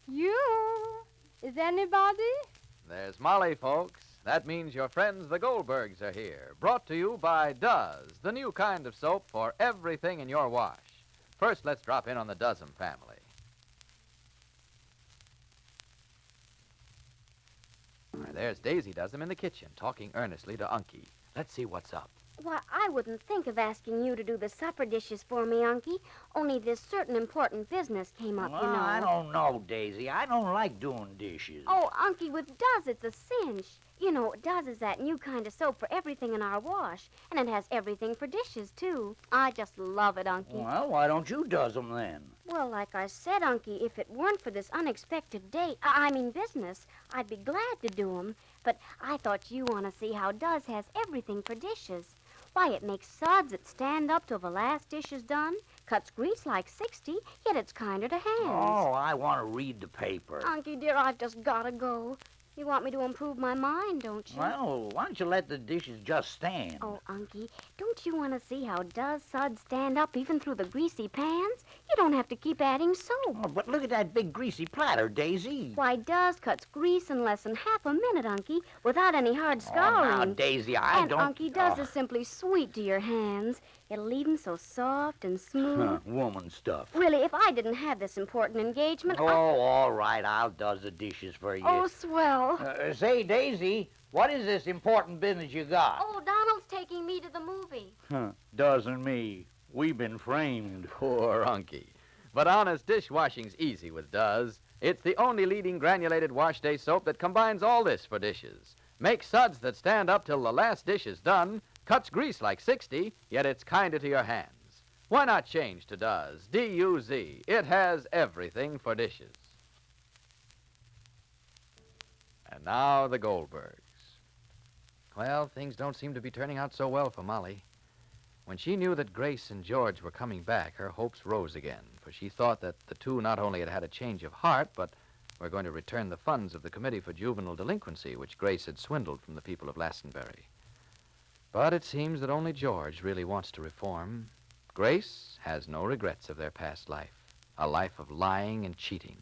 You? Is anybody? There's Molly, folks. That means your friends the Goldbergs are here. Brought to you by Does, the new kind of soap for everything in your wash. First, let's drop in on the Dozen family. There's Daisy Dozen in the kitchen, talking earnestly to Unky. Let's see what's up. Why, I wouldn't think of asking you to do the supper dishes for me, Unky. Only this certain important business came up, you know. I don't know, Daisy. I don't like doing dishes. Oh, Unky, with Does, it's a cinch. You know, Does is that new kind of soap for everything in our wash. And it has everything for dishes, too. I just love it, Unky. Well, why don't you does them then? Well, like I said, Unky, if it weren't for this unexpected business, I'd be glad to do 'em. But I thought you want to see how Does has everything for dishes. Why, it makes suds that stand up till the last dish is done, cuts grease like 60, yet it's kinder to hands. Oh, I want to read the paper. Unky, dear, I've just got to go. You want me to improve my mind, don't you? Well, why don't you let the dishes just stand? Oh, Unky, don't you want to see how Does suds stand up even through the greasy pans? You don't have to keep adding soap. Oh, but look at that big greasy platter, Daisy. Why, Does cuts grease in less than half a minute, Unky, without any hard scouring. Oh, now, Daisy, I and don't... Unky, Does is simply sweet to your hands. It'll leave 'em so soft and smooth. Woman stuff. Really, if I didn't have this important engagement, Oh, all right, I'll does the dishes for you. Oh, swell. Say, Daisy, what is this important business you got? Oh, Donald's taking me to the movie. Doesn't me. We've been framed. Poor Unky. But honest, dishwashing's easy with Does. It's the only leading granulated wash day soap that combines all this for dishes. Makes suds that stand up till the last dish is done, cuts grease like 60, yet it's kinder to your hands. Why not change to Does? D-U-Z. It has everything for dishes. And now the Goldbergs. Well, things don't seem to be turning out so well for Molly. When she knew that Grace and George were coming back, her hopes rose again, for she thought that the two not only had had a change of heart, but were going to return the funds of the Committee for Juvenile Delinquency, which Grace had swindled from the people of Lastenbury. But it seems that only George really wants to reform. Grace has no regrets of their past life, a life of lying and cheating.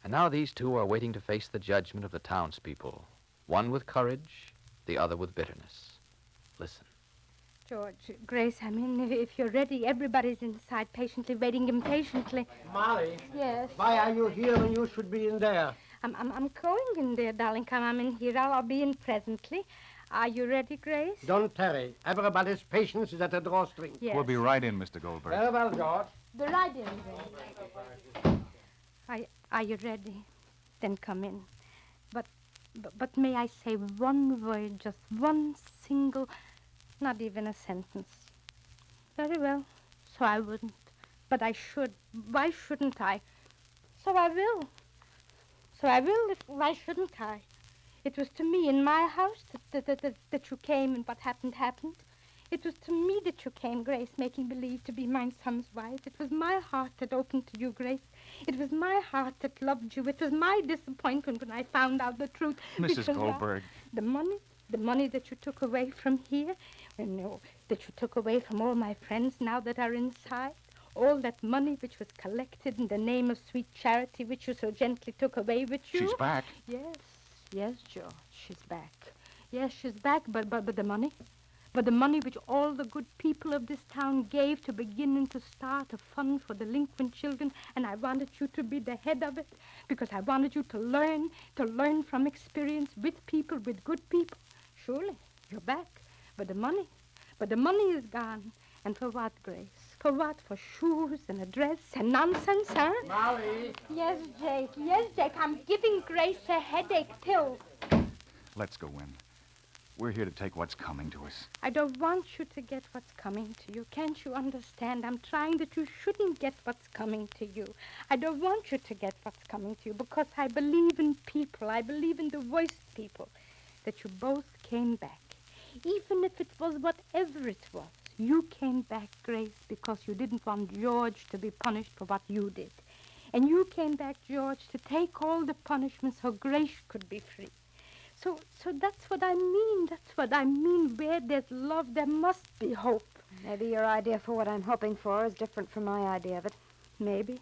And now these two are waiting to face the judgment of the townspeople, one with courage, the other with bitterness. Listen. George, Grace, I mean, if you're ready, everybody's inside patiently waiting impatiently. Molly. Yes. Why are you here when you should be in there? I'm going in there, darling. Come, I'm in here. I'll be in presently. Are you ready, Grace? Don't tarry. Everybody's patience is at the drawstring. Yes. We'll be right in, Mr. Goldberg. Very well, George. The right in there. Are you ready? Then come in. But may I say one word, just one single, not even a sentence? Very well. So I wouldn't. But I should. Why shouldn't I? So I will. Why shouldn't I? It was to me in my house that you came, and what happened. It was to me that you came, Grace, making believe to be my son's wife. It was my heart that opened to you, Grace. It was my heart that loved you. It was my disappointment when I found out the truth. Mrs. Goldberg. The money that you took away from here, that you took away from all my friends now that are inside, all that money which was collected in the name of sweet charity, which you so gently took away with you. She's back. Yes, George, she's back. Yes, she's back, but the money? But the money which all the good people of this town gave to begin and to start a fund for delinquent children, and I wanted you to be the head of it, because I wanted you to learn from experience with people, with good people. Surely, you're back. But the money is gone. And for what, Grace? For what? For shoes and a dress and nonsense, huh? Molly. Yes, Jake. I'm giving Grace a headache, too. Let's go in. We're here to take what's coming to us. I don't want you to get what's coming to you. Can't you understand? I'm trying that you shouldn't get what's coming to you. I don't want you to get what's coming to you because I believe in people. I believe in the voiced people. That you both came back. Even if it was whatever it was. You came back, Grace, because you didn't want George to be punished for what you did. And you came back, George, to take all the punishment so Grace could be free. So that's what I mean. That's what I mean. Where there's love, there must be hope. Maybe your idea for what I'm hoping for is different from my idea of it. Maybe.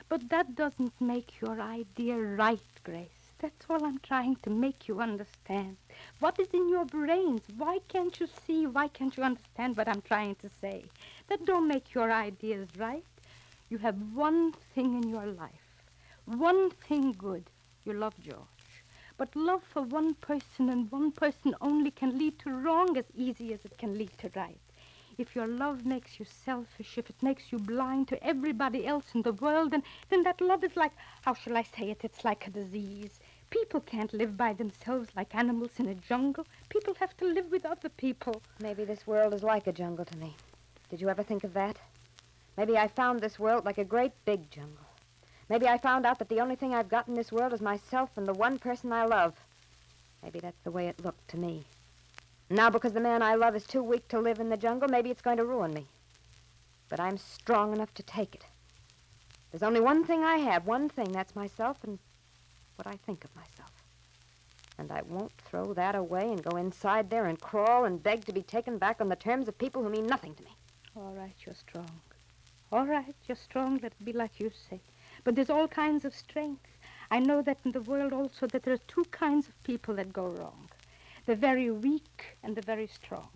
But that doesn't make your idea right, Grace. That's all I'm trying to make you understand. What is in your brains? Why can't you see? Why can't you understand what I'm trying to say? That don't make your ideas right. You have one thing in your life. One thing good. You love George. But love for one person and one person only can lead to wrong as easy as it can lead to right. If your love makes you selfish, if it makes you blind to everybody else in the world, then that love is like, how shall I say it? It's like a disease. People can't live by themselves like animals in a jungle. People have to live with other people. Maybe this world is like a jungle to me. Did you ever think of that? Maybe I found this world like a great big jungle. Maybe I found out that the only thing I've got in this world is myself and the one person I love. Maybe that's the way it looked to me. Now, because the man I love is too weak to live in the jungle, maybe it's going to ruin me. But I'm strong enough to take it. There's only one thing I have, one thing, that's myself and what I think of myself. And I won't throw that away and go inside there and crawl and beg to be taken back on the terms of people who mean nothing to me. All right, you're strong. All right, you're strong, let it be like you say. But there's all kinds of strength. I know that in the world also that there are two kinds of people that go wrong. The very weak and the very strong.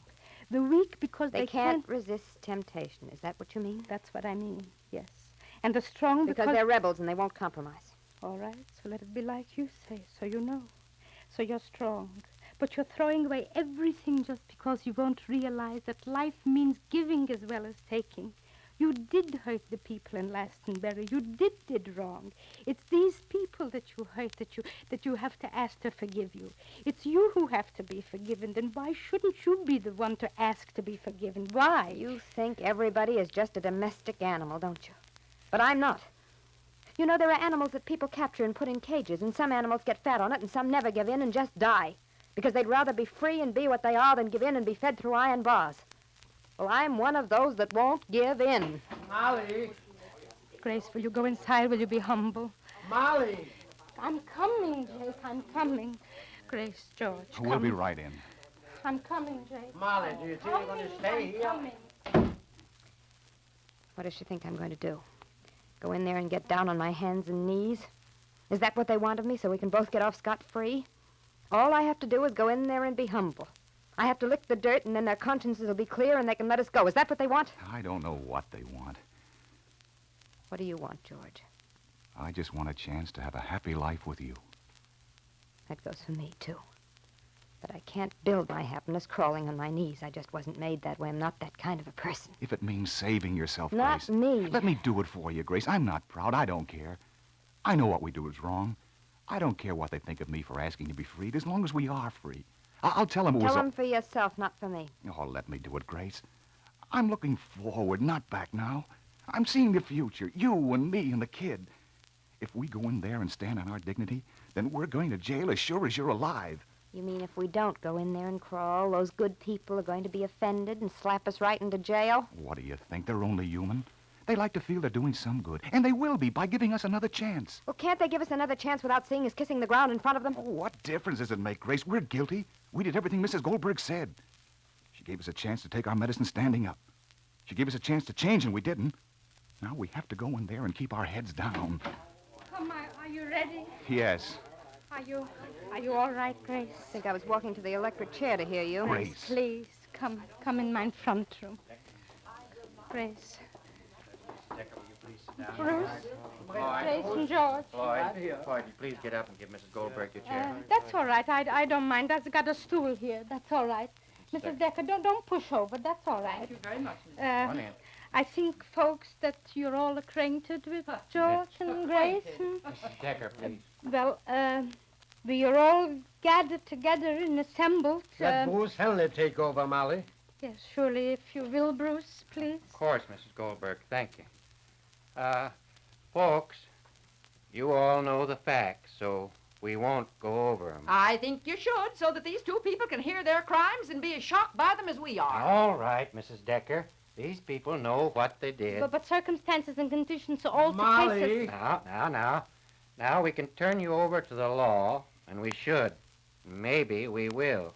The weak because they can't resist temptation. Is that what you mean? That's what I mean, yes. And the strong because they're rebels and they won't compromise. All right, so let it be like you say, so you know. So you're strong. But you're throwing away everything just because you won't realize that life means giving as well as taking. You did hurt the people in Lastenbury. You did wrong. It's these people that you hurt, that you have to ask to forgive you. It's you who have to be forgiven. Then why shouldn't you be the one to ask to be forgiven? Why? You think everybody is just a domestic animal, don't you? But I'm not. You know, there are animals that people capture and put in cages, and some animals get fat on it, and some never give in and just die. Because they'd rather be free and be what they are than give in and be fed through iron bars. Well, I'm one of those that won't give in. Molly! Grace, will you go inside? Will you be humble? Molly! I'm coming, Jake. I'm coming. Grace, George, We'll be right in. I'm coming, Jake. Molly, do you think you're going to stay here? Coming. What does she think I'm going to do? Go in there and get down on my hands and knees? Is that what they want of me, so we can both get off scot-free? All I have to do is go in there and be humble. I have to lick the dirt, and then their consciences will be clear, and they can let us go. Is that what they want? I don't know what they want. What do you want, George? I just want a chance to have a happy life with you. That goes for me, too. But I can't build my happiness crawling on my knees. I just wasn't made that way. I'm not that kind of a person. If it means saving yourself, Not Grace. me. Let me do it for you, Grace. I'm not proud. I don't care. I know what we do is wrong. I don't care what they think of me for asking to be freed, as long as we are free. I'll tell them it was... Tell them for yourself, not for me. Oh, let me do it, Grace. I'm looking forward, not back now. I'm seeing the future, you and me and the kid. If we go in there and stand on our dignity, then we're going to jail as sure as you're alive. You mean if we don't go in there and crawl, those good people are going to be offended and slap us right into jail? What do you think? They're only human. They like to feel they're doing some good, and they will be by giving us another chance. Well, can't they give us another chance without seeing us kissing the ground in front of them? Oh, what difference does it make, Grace? We're guilty. We did everything Mrs. Goldberg said. She gave us a chance to take our medicine standing up. She gave us a chance to change, and we didn't. Now we have to go in there and keep our heads down. Come, are you ready? Yes. Are you all right, Grace? I think I was walking to the electric chair to hear you. Grace. Please, come in my front room. Grace. Bruce. Grace and George. Floyd, you please get up and give Mrs. Goldberg your chair. That's all right. I don't mind. I've got a stool here. That's all right. Mrs. Decker, don't push over. That's all right. Thank you very much. Come in. I think, folks, that you're all acquainted with George and Grace. Mrs. Decker, please. Well, we are all gathered together and assembled. Let Bruce Henley take over, Molly. Yes, surely, if you will, Bruce, please. Of course, Mrs. Goldberg. Thank you. Folks, you all know the facts, so we won't go over them. I think you should, so that these two people can hear their crimes and be as shocked by them as we are. All right, Mrs. Decker. These people know what they did. But circumstances and conditions are all Molly. Now we can turn you over to the law, and we should. Maybe we will.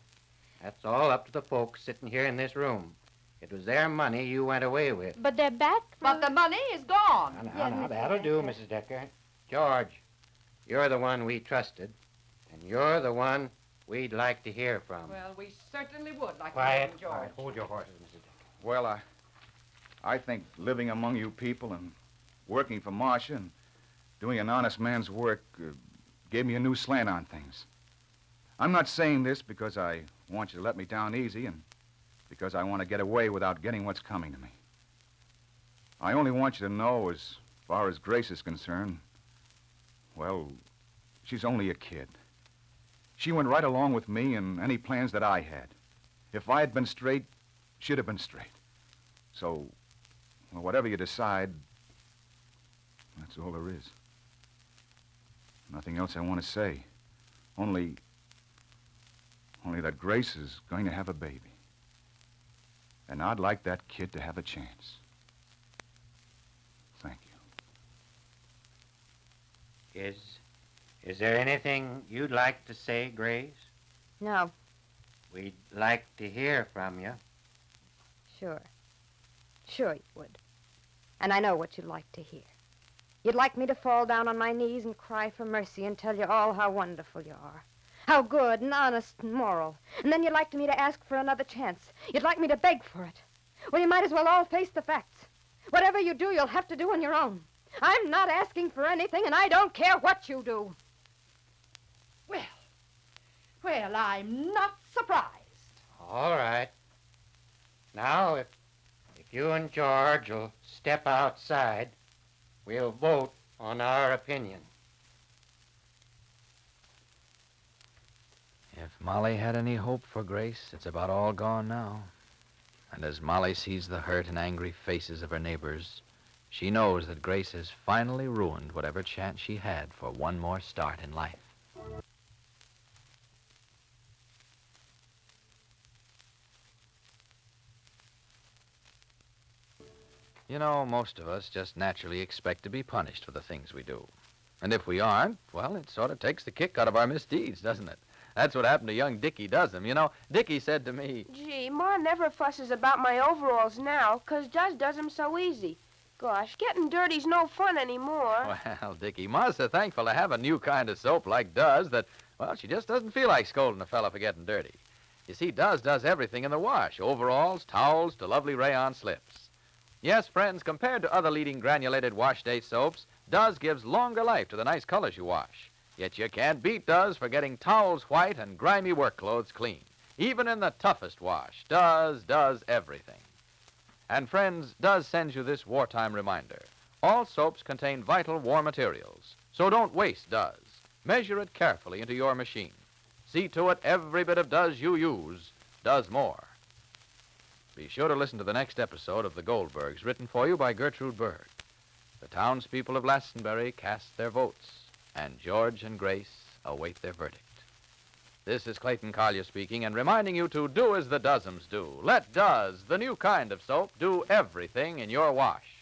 That's all up to the folks sitting here in this room. It was their money you went away with. But they're back. But the money is gone. Now, that'll do, Mrs. Decker. George, you're the one we trusted, and you're the one we'd like to hear from. Well, we certainly would like Quiet. to hear from George. Quiet. Hold your horses, Mrs. Decker. Well, I think living among you people and working for Marcia and doing an honest man's work gave me a new slant on things. I'm not saying this because I want you to let me down easy and because I want to get away without getting what's coming to me. I only want you to know, as far as Grace is concerned, well, she's only a kid. She went right along with me in any plans that I had. If I had been straight, she'd have been straight. So, well, whatever you decide, that's all there is. Nothing else I want to say. Only that Grace is going to have a baby. And I'd like that kid to have a chance. Thank you. Is there anything you'd like to say, Grace? No, We'd like to hear from you. sure. Sure you would. And I know what you'd like to hear. You'd like me to fall down on my knees and cry for mercy and tell you all how wonderful you are. How good and honest and moral. And then you'd like me to ask for another chance. You'd like me to beg for it. Well, you might as well all face the facts. Whatever you do, you'll have to do on your own. I'm not asking for anything, and I don't care what you do. Well, I'm not surprised. All right. Now, if you and George will step outside, we'll vote on our opinion. If Molly had any hope for Grace, it's about all gone now. And as Molly sees the hurt and angry faces of her neighbors, she knows that Grace has finally ruined whatever chance she had for one more start in life. You know, most of us just naturally expect to be punished for the things we do. And if we aren't, well, it sort of takes the kick out of our misdeeds, doesn't it? That's what happened to young Dickie Does'em. You know, Dickie said to me, Gee, Ma never fusses about my overalls now, 'cause does 'em so easy. Gosh, getting dirty's no fun anymore. well, Dickie, Ma's so thankful to have a new kind of soap like Does that, well, she just doesn't feel like scolding a fella for getting dirty. You see, does everything in the wash. Overalls, towels, to lovely rayon slips. Yes, friends, compared to other leading granulated wash day soaps, Does gives longer life to the nice colors you wash. Yet you can't beat Does for getting towels white and grimy work clothes clean. Even in the toughest wash, Does does everything. And friends, Does sends you this wartime reminder. All soaps contain vital war materials, so don't waste Does. Measure it carefully into your machine. See to it every bit of Does you use does more. Be sure to listen to the next episode of The Goldbergs, written for you by Gertrude Berg. The townspeople of Lastenbury cast their votes, and George and Grace await their verdict. This is Clayton Collier speaking and reminding you to do as the Dozems do. Let Does, the new kind of soap, do everything in your wash.